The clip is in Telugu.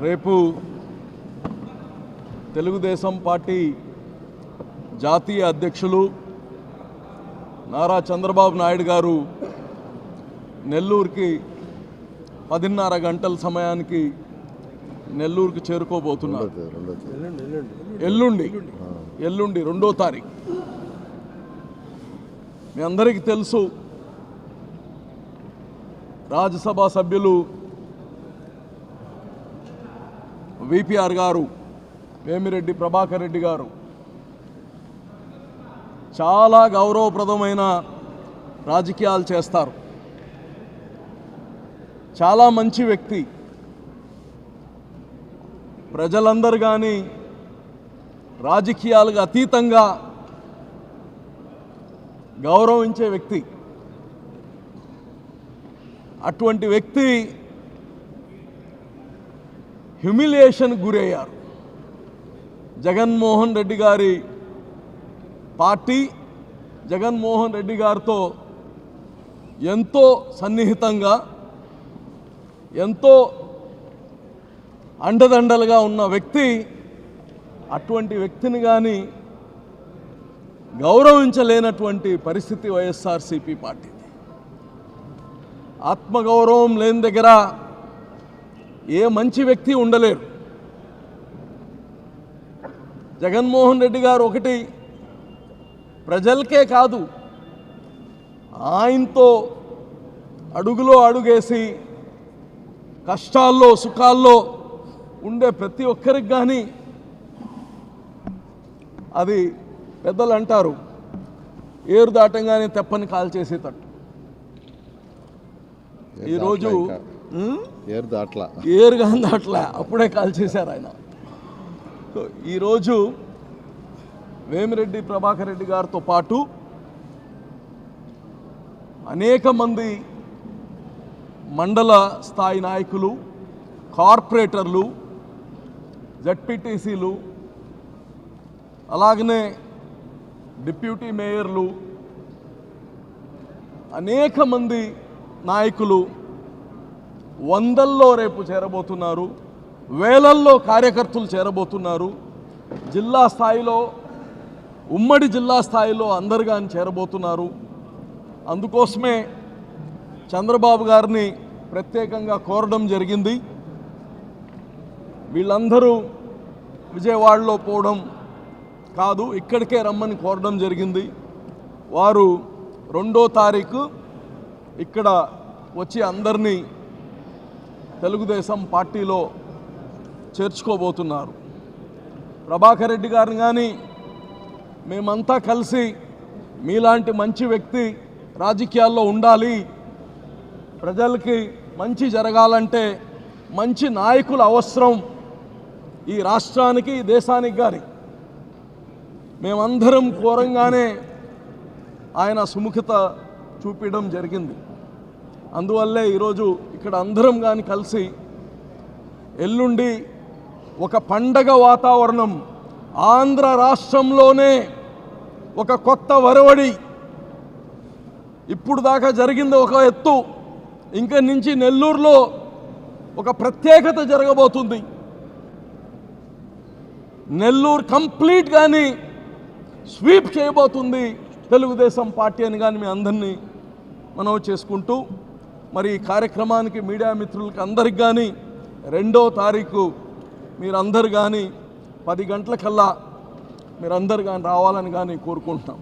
రేపు తెలుగుదేశం పార్టీ జాతీయ అధ్యక్షులు నారా చంద్రబాబు నాయుడు గారు నెల్లూరుకి 10:30 గంటల సమయానికి నెల్లూరుకి చేరుకోబోతున్నారు. ఎల్లుండి 2వ తారీఖు. మీ అందరికీ తెలుసు, రాజ్యసభ సభ్యులు విపిఆర్ గారు, వేమిరెడ్డి ప్రభాకర్ రెడ్డి గారు చాలా గౌరవప్రదమైన రాజకీయాలు చేస్తారు. చాలా మంచి వ్యక్తి. ప్రజలందరూ కానీ రాజకీయాలకు అతీతంగా గౌరవించే వ్యక్తి. అటువంటి వ్యక్తి హ్యూమిలియేషన్ గురయ్యారు. జగన్మోహన్ రెడ్డి గారి పార్టీ జగన్మోహన్ రెడ్డి గారితో ఎంతో సన్నిహితంగా, ఎంతో అండదండలుగా ఉన్న వ్యక్తి. అటువంటి వ్యక్తిని కానీ గౌరవించలేనటువంటి పరిస్థితి వైఎస్ఆర్సీపీ పార్టీ. ఆత్మగౌరవం లేని దగ్గర ఏ మంచి వ్యక్తి ఉండలేరు. జగన్మోహన్ రెడ్డి గారు ఒకటి ప్రజలకే కాదు, ఆయనతో అడుగులో అడుగేసి కష్టాల్లో సుఖాల్లో ఉండే ప్రతి ఒక్కరికి కానీ, అది పెద్దలు అంటారు, ఏరు దాటంగానే తెప్పని కాల్ చేసేటట్టు. ఈరోజు ఏరుగా దాట్లా, అప్పుడే కాల్ చేశారు ఆయన. ఈరోజు వేమిరెడ్డి ప్రభాకర్ రెడ్డి గారితో పాటు అనేక మంది మండల స్థాయి నాయకులు, కార్పొరేటర్లు, జడ్పీటీసీలు, అలాగనే డిప్యూటీ మేయర్లు, అనేక మంది నాయకులు వందల్లో రేపు చేరబోతున్నారు. వేలల్లో కార్యకర్తలు చేరబోతున్నారు. జిల్లా స్థాయిలో, ఉమ్మడి జిల్లా స్థాయిలో అందరు కానీ చేరబోతున్నారు. అందుకోసమే చంద్రబాబు గారిని ప్రత్యేకంగా కోరడం జరిగింది. వీళ్ళందరూ విజయవాడలో పోవడం కాదు, ఇక్కడికే రమ్మని కోరడం జరిగింది. వారు 2వ తారీఖు ఇక్కడ వచ్చి అందరినీ తెలుగుదేశం పార్టీలో చేర్చుకోబోతున్నారు. ప్రభాకర్ రెడ్డి గారిని కానీ మేమంతా కలిసి మీలాంటి మంచి వ్యక్తి రాజకీయాల్లో ఉండాలి, ప్రజలకి మంచి జరగాలంటే మంచి నాయకులు అవసరం ఈ రాష్ట్రానికి, ఈ దేశానికి కానీ మేమందరం కోరంగానే ఆయన సుముఖత చూపించడం జరిగింది. అందువల్లే ఈరోజు ఇక్కడ అందరం కానీ కలిసి ఎల్లుండి ఒక పండగ వాతావరణం, ఆంధ్ర రాష్ట్రంలోనే ఒక కొత్త వరవడి. ఇప్పుడు దాకా జరిగింది ఒక ఎత్తు, ఇంక నుంచి నెల్లూరులో ఒక ప్రత్యేకత జరగబోతుంది. నెల్లూరు కంప్లీట్ కానీ స్వీప్ చేయబోతుంది తెలుగుదేశం పార్టీ అని కానీ మీ అందరినీ మనవి చేసుకుంటూ, మరి ఈ కార్యక్రమానికి మీడియా మిత్రులకి అందరికి కానీ 2వ తారీఖు మీరందరు కానీ 10 గంటలకల్లా మీరందరు కానీ రావాలని కానీ కోరుకుంటున్నాం.